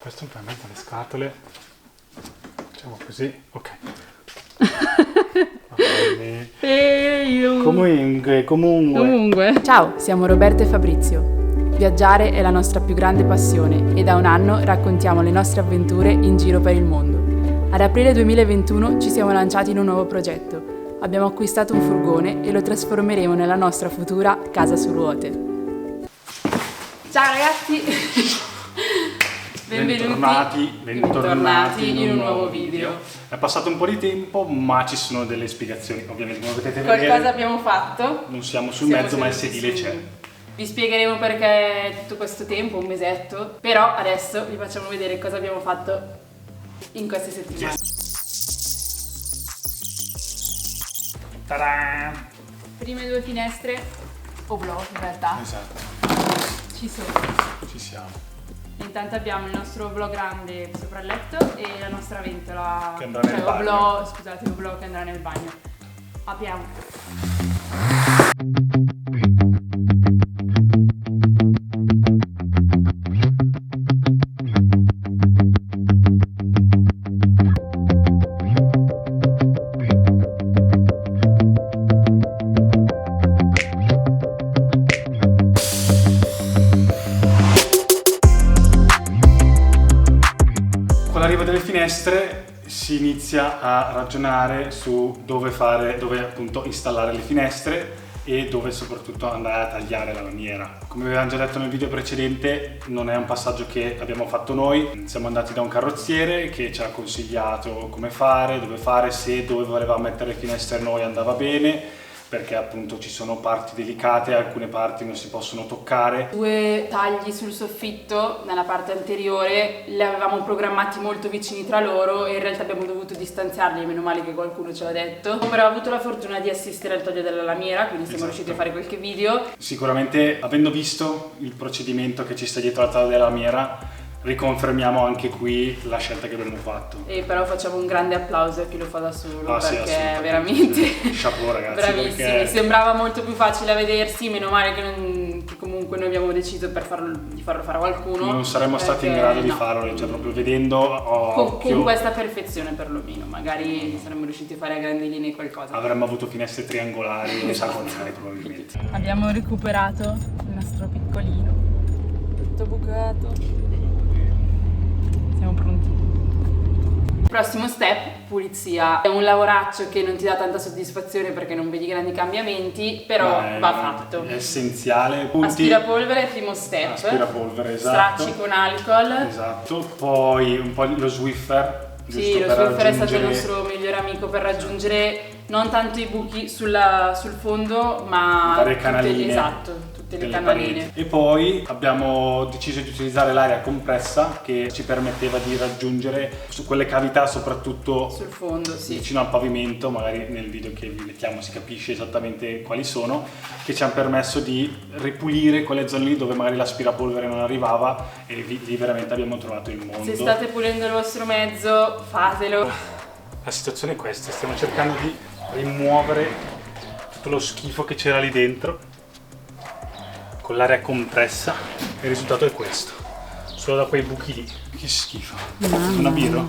Questo per me le scatole, facciamo così, ok. Comunque. Ciao, siamo Roberta e Fabrizio. Viaggiare è la nostra più grande passione e da un anno raccontiamo le nostre avventure in giro per il mondo. Ad aprile 2021 ci siamo lanciati in un nuovo progetto. Abbiamo acquistato un furgone e lo trasformeremo nella nostra futura casa su ruote. Ciao ragazzi! Bentornati in un nuovo video. È passato un po' di tempo, ma ci sono delle spiegazioni, ovviamente come potete vedere. Qualcosa abbiamo fatto. Non siamo sul mezzo, ma il sedile c'è. Vi spiegheremo perché tutto questo tempo, un mesetto, però adesso vi facciamo vedere cosa abbiamo fatto in queste settimane. Ta-da! Prime due finestre, o vlog in realtà, Esatto, ci sono. ci siamo. Intanto abbiamo il nostro oblò grande sopra il letto e la nostra ventola Che andrà nel bagno. oblò che andrà nel bagno. Apriamo. Con l'arrivo delle finestre si inizia a ragionare su dove appunto installare le finestre e dove soprattutto andare a tagliare la lamiera. Come avevamo già detto nel video precedente, non è un passaggio che abbiamo fatto noi, siamo andati da un carrozziere che ci ha consigliato come fare, dove fare, se dove volevamo mettere le finestre noi andava bene, perché appunto ci sono parti delicate, alcune parti non si possono toccare. Due tagli sul soffitto nella parte anteriore li avevamo programmati molto vicini tra loro e in realtà abbiamo dovuto distanziarli, meno male che qualcuno ce l'ha detto. Però ho avuto la fortuna di assistere al taglio della lamiera, quindi siamo riusciti a fare qualche video. Sicuramente, avendo visto il procedimento che ci sta dietro al taglio della lamiera, riconfermiamo anche qui la scelta che abbiamo fatto. E però facciamo un grande applauso a chi lo fa da solo, Ah, sì, perché assolutamente. veramente Chapeau ragazzi, bravissimi, perché sembrava molto più facile a vedersi, meno male che comunque noi abbiamo deciso di farlo fare a qualcuno. non saremmo stati in grado di farlo, cioè proprio vedendo con questa perfezione perlomeno, magari saremmo riusciti a fare a grandi linee qualcosa. avremmo avuto finestre triangolari o esagonali probabilmente. Abbiamo recuperato il nostro piccolino, tutto bucato. Siamo pronti. Prossimo step, pulizia. È un lavoraccio che non ti dà tanta soddisfazione perché non vedi grandi cambiamenti, però va fatto. È essenziale. Aspirapolvere, primo step. Aspirapolvere, esatto. Stracci con alcol. Esatto. Poi un po' lo Swiffer. Sì, lo Swiffer è stato il nostro migliore amico per raggiungere non tanto i buchi sul fondo, ma varie canaline. tutte le canaline. E poi abbiamo deciso di utilizzare l'aria compressa che ci permetteva di raggiungere su quelle cavità, soprattutto sul fondo, sì. Vicino al pavimento, magari nel video che vi mettiamo si capisce esattamente quali sono, che ci hanno permesso di ripulire quelle zone lì dove magari l'aspirapolvere non arrivava e lì veramente abbiamo trovato il mondo. Se state pulendo il vostro mezzo, fatelo. La situazione è questa, stiamo cercando di rimuovere tutto lo schifo che c'era lì dentro con l'aria compressa e il risultato è questo, solo da quei buchi lì. Che schifo. Una birra?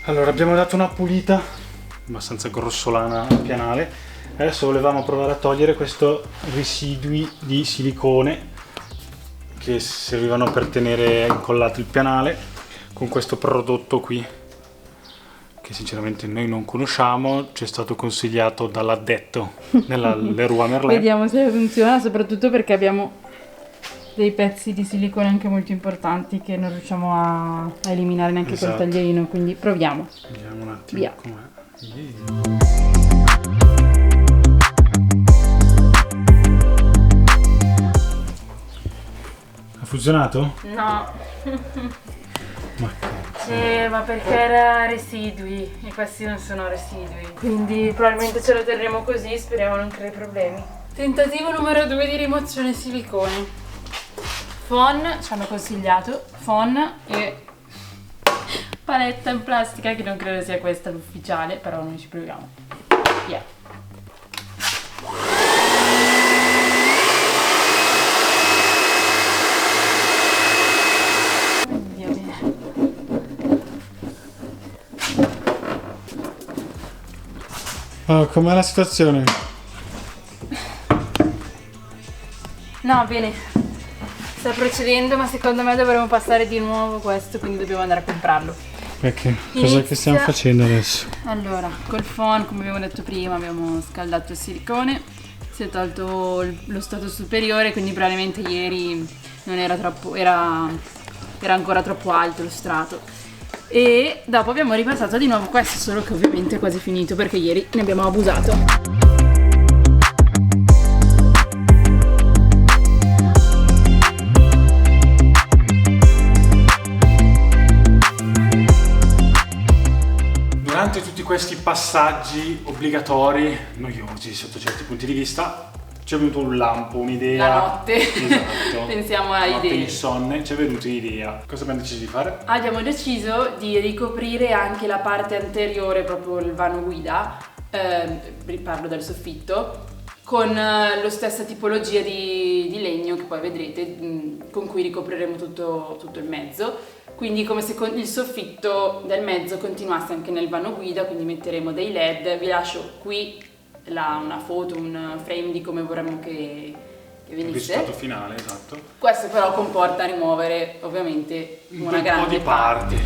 Allora abbiamo dato una pulita abbastanza grossolana al pianale, adesso volevamo provare a togliere questo residui di silicone che servivano per tenere incollato il pianale con questo prodotto qui che sinceramente noi non conosciamo, ci è stato consigliato dall'addetto nella Leroy Merlin. Vediamo se funziona, soprattutto perché abbiamo dei pezzi di silicone anche molto importanti che non riusciamo a eliminare neanche col taglierino, quindi proviamo. Vediamo un attimo via. Com'è. Ha funzionato? No. Ma perché era residui e questi non sono residui, quindi probabilmente ce lo terremo così, speriamo non crei problemi. Tentativo numero 2 di rimozione silicone. Phon, ci hanno consigliato, Phon e paletta in plastica che non credo sia questa l'ufficiale, però noi ci proviamo. Via. Oh, com'è la situazione? No, bene. Sta procedendo, ma secondo me dovremo passare di nuovo questo, quindi dobbiamo andare a comprarlo. Perché? Cos'è che stiamo facendo adesso? Allora, col phon, come abbiamo detto prima, abbiamo scaldato il silicone, si è tolto lo strato superiore, quindi probabilmente ieri non era troppo, era ancora troppo alto lo strato. E dopo abbiamo ripassato di nuovo questo, solo che ovviamente è quasi finito perché ieri ne abbiamo abusato. Durante tutti questi passaggi obbligatori, noiosi sotto certi punti di vista, ci è venuto un lampo, un'idea. La notte. Esatto. Pensiamo a notte idee. insonne, ci è venuta un'idea. Cosa abbiamo deciso di fare? Abbiamo deciso di ricoprire anche la parte anteriore, proprio il vano guida, parlo del soffitto, con la stessa tipologia di legno che poi vedrete, con cui ricopriremo tutto il mezzo. Quindi come se il soffitto del mezzo continuasse anche nel vano guida, quindi metteremo dei LED. Vi lascio qui una foto, un frame di come vorremmo che venisse. Il risultato finale, esatto. Questo però comporta rimuovere ovviamente una grande po' di parti.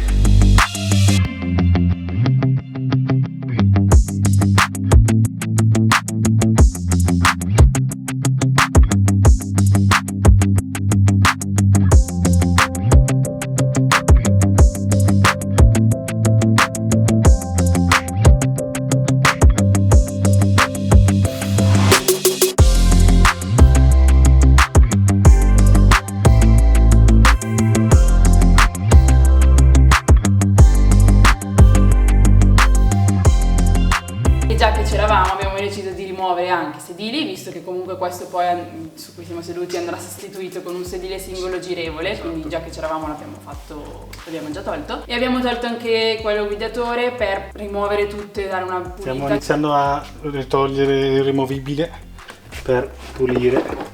Abbiamo deciso di rimuovere anche i sedili, visto che comunque questo poi su cui siamo seduti andrà sostituito con un sedile singolo girevole, esatto. Quindi già che c'eravamo l'abbiamo già tolto. E abbiamo tolto anche quello guidatore per rimuovere tutto e dare una pulita. Stiamo iniziando a togliere il rimovibile per pulire.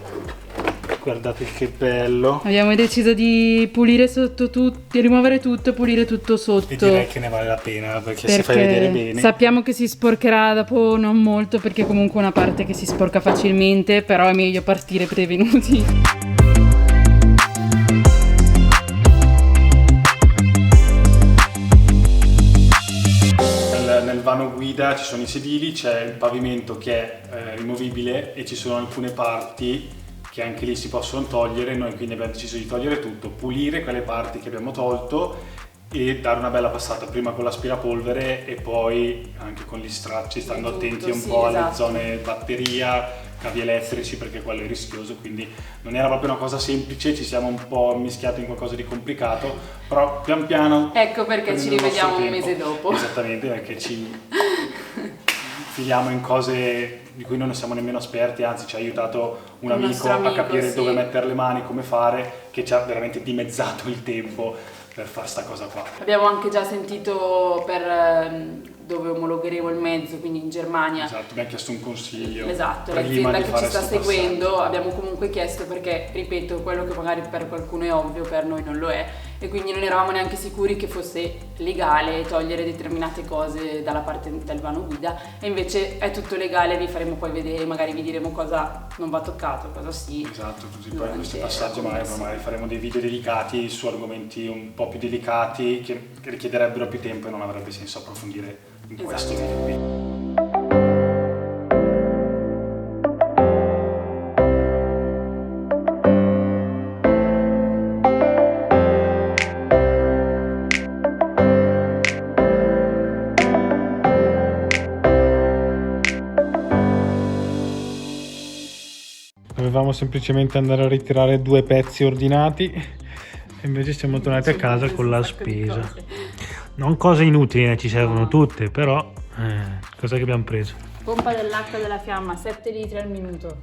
Guardate che bello. Abbiamo deciso di pulire sotto tutto, di rimuovere tutto e pulire tutto sotto. E direi che ne vale la pena perché si fa vedere bene. Sappiamo che si sporcherà dopo non molto, perché comunque è una parte che si sporca facilmente, però è meglio partire prevenuti. Nel vano guida ci sono i sedili, c'è il pavimento che è rimovibile e ci sono alcune parti che anche lì si possono togliere. Noi quindi abbiamo deciso di togliere tutto, pulire quelle parti che abbiamo tolto e dare una bella passata prima con l'aspirapolvere e poi anche con gli stracci, stando attenti un po' alle zone batteria, cavi elettrici, perché quello è rischioso, quindi non era proprio una cosa semplice, ci siamo un po' mischiati in qualcosa di complicato, però pian piano. Ecco perché ci rivediamo un mese dopo. Esattamente, perché ci filiamo in cose di cui noi non siamo nemmeno esperti, anzi ci ha aiutato un amico a capire dove mettere le mani, come fare, che ci ha veramente dimezzato il tempo per fare sta cosa qua. Abbiamo anche già sentito per dove omologheremo il mezzo, quindi in Germania. Esatto, abbiamo chiesto un consiglio. Esatto, l'azienda che ci sta seguendo, abbiamo comunque chiesto perché, ripeto, quello che magari per qualcuno è ovvio, per noi non lo è, e quindi non eravamo neanche sicuri che fosse legale togliere determinate cose dalla parte del vano guida, e invece è tutto legale. Vi faremo poi vedere, magari vi diremo cosa non va toccato, cosa sì. Esatto, così poi in questi passaggi magari faremo dei video dedicati su argomenti un po' più delicati che richiederebbero più tempo e non avrebbe senso approfondire in questo video qui. Dovevamo semplicemente andare a ritirare 2 pezzi ordinati e invece siamo tornati a casa con la spesa. Non cose inutili, ci servono tutte, però cos'è che abbiamo preso? Pompa dell'acqua della fiamma, 7 litri al minuto.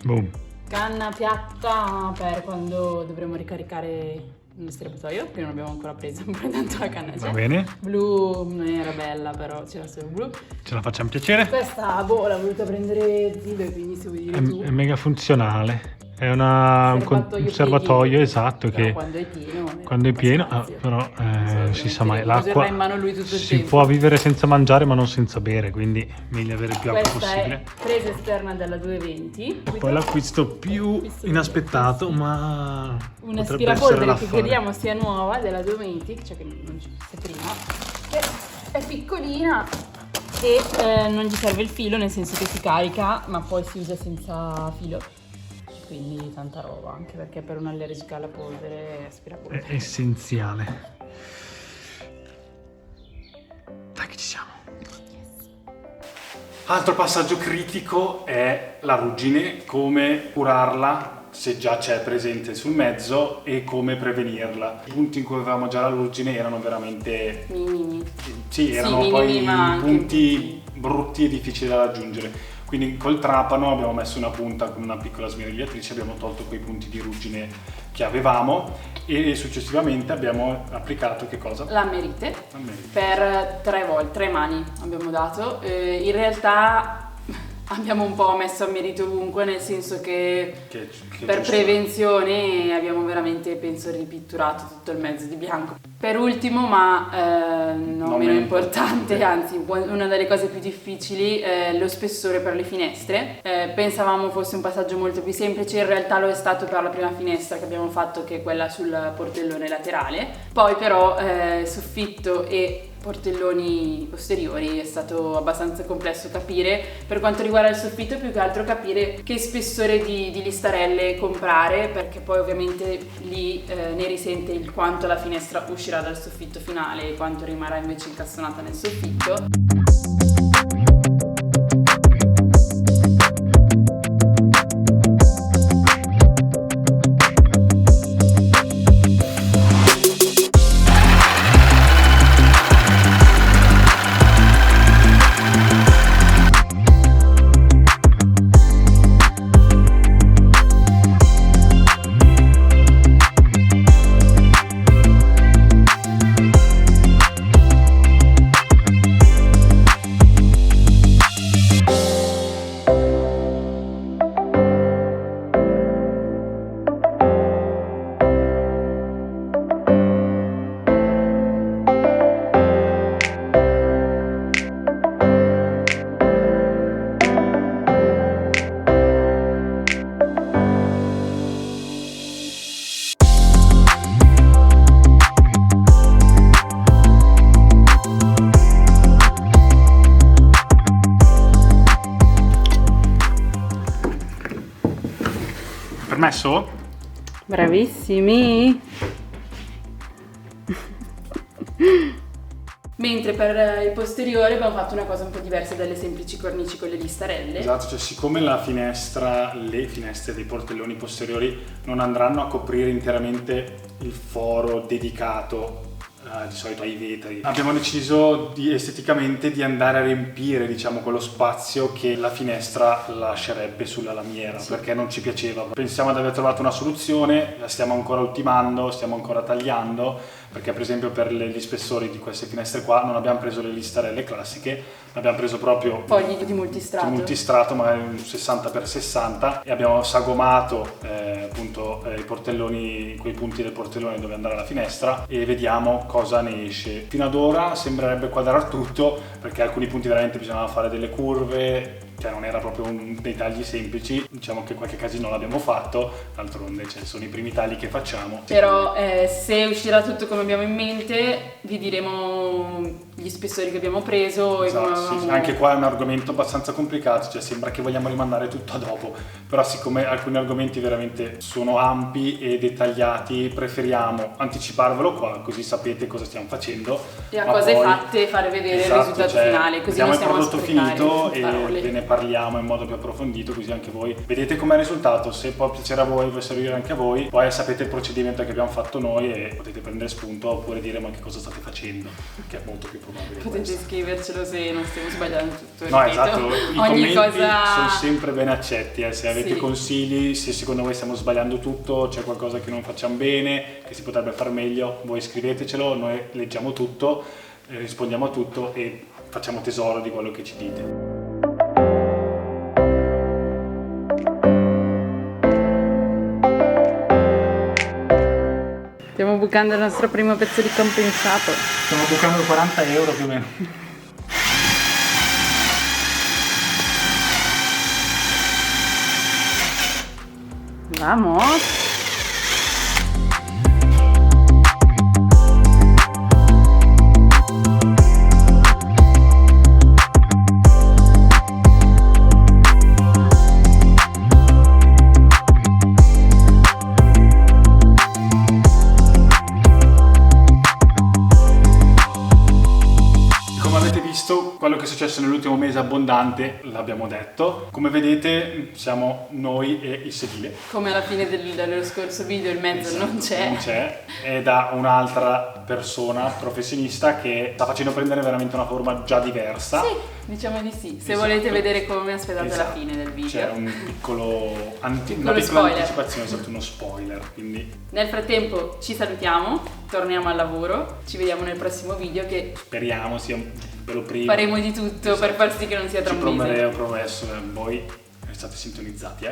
Boom. Canna piatta per quando dovremo ricaricare il serbatoio, che non abbiamo ancora preso, tanto la canna c'è. Va bene. Blu non era bella, però c'era solo blu. Ce la facciamo piacere. Questa l'ho voluta prendere Zido, quindi se vuoi dire tu. È mega funzionale. È un serbatoio, esatto, però che quando è pieno però si sa mai, userà l'acqua in mano lui tutto il si tempo. può vivere senza mangiare ma non senza bere, quindi meglio avere più acqua Questa possibile. è presa esterna della 220. Poi l'acquisto più inaspettato, ma Un potrebbe essere aspirapolvere che l'affare. crediamo sia nuova, della 220, cioè che non ci fosse prima, che è piccolina e non gli serve il filo, nel senso che si carica, ma poi si usa senza filo. Quindi tanta roba, anche perché per un allergica alla polvere aspirapolvere È essenziale. Dai che ci siamo. Altro passaggio critico è la ruggine, come curarla se già c'è presente sul mezzo e come prevenirla. I punti in cui avevamo già la ruggine erano veramente minimi. sì, erano minimi, poi ma anche punti brutti e difficili da raggiungere. Quindi col trapano abbiamo messo una punta con una piccola smerigliatrice, abbiamo tolto quei punti di ruggine che avevamo e successivamente abbiamo applicato che cosa? L'ammerite L'ammerite. per 3 mani abbiamo dato. In realtà abbiamo un po' messo ammerite ovunque, nel senso che per giusto. prevenzione abbiamo veramente, penso, ripitturato tutto il mezzo di bianco. Per ultimo, ma non meno importante, anzi una delle cose più difficili, lo spessore per le finestre. Pensavamo fosse un passaggio molto più semplice, in realtà lo è stato per la prima finestra che abbiamo fatto, che è quella sul portellone laterale. Poi però soffitto e portelloni posteriori è stato abbastanza complesso capire. Per quanto riguarda il soffitto, più che altro capire che spessore di listarelle comprare, perché poi ovviamente lì ne risente il quanto la finestra uscirà dal soffitto finale e quanto rimarrà invece incastonata nel soffitto. Permesso? Bravissimi! Mentre per il posteriore abbiamo fatto una cosa un po' diversa dalle semplici cornici con le listarelle. Esatto, cioè siccome le finestre dei portelloni posteriori non andranno a coprire interamente il foro dedicato di solito ai vetri, abbiamo deciso esteticamente di andare a riempire, diciamo, quello spazio che la finestra lascerebbe sulla lamiera, sì, perché non ci piaceva. Pensiamo di aver trovato una soluzione, la stiamo ancora ultimando, stiamo ancora tagliando, perché per esempio per gli spessori di queste finestre qua non abbiamo preso le listarelle classiche, abbiamo preso proprio fogli di multistrato, magari un 60x60, e abbiamo sagomato appunto i portelloni, quei punti del portellone dove andrà la finestra, e vediamo cosa ne esce. Fino ad ora sembrerebbe quadrare tutto, perché alcuni punti veramente bisognava fare delle curve, cioè non era proprio dei tagli semplici. Diciamo che qualche casino l'abbiamo fatto, d'altronde sono i primi tagli che facciamo. Però se uscirà tutto come abbiamo in mente, vi diremo gli spessori che abbiamo preso. Esatto, e come sì, anche qua è un argomento abbastanza complicato, cioè sembra che vogliamo rimandare tutto a dopo, però siccome alcuni argomenti veramente sono ampi e dettagliati, preferiamo anticiparvelo qua, così sapete cosa stiamo facendo e a cose fatte fare vedere il risultato finale, così vediamo non il prodotto finito e parole. ve ne parliamo in modo più approfondito, così anche voi vedete com'è il risultato. Se può piacere a voi, può servire anche a voi, poi sapete il procedimento che abbiamo fatto noi e potete prendere spunto oppure dire ma che cosa state facendo, che è molto più probabile. Potete scrivercelo se non stiamo sbagliando tutto, no, ripeto. esatto, i ogni commenti cosa sono sempre ben accetti, se avete sì, consigli, se secondo voi stiamo sbagliando tutto, c'è qualcosa che non facciamo bene, che si potrebbe far meglio, voi scrivetecelo, noi leggiamo tutto, rispondiamo a tutto e facciamo tesoro di quello che ci dite. Stiamo bucando il nostro primo pezzo di compensato. Stiamo bucando 40 euro più o meno. Vamos! Quello che è successo nell'ultimo mese abbondante l'abbiamo detto. Come vedete siamo noi e il sedile. Come alla fine dello scorso video il mezzo Esatto, non c'è. Non c'è. È da un'altra persona professionista che sta facendo prendere veramente una forma già diversa. Sì, diciamo di sì. Se Esatto. volete vedere come aspettate la Esatto. fine del video. C'è un una piccola spoiler. anticipazione, è stato uno spoiler. Quindi Nel frattempo ci salutiamo, torniamo al lavoro, ci vediamo nel prossimo video che speriamo sia quello prima. faremo di tutto per far sì che non sia Ci troppo proveremo, promesso, voi state sintonizzati,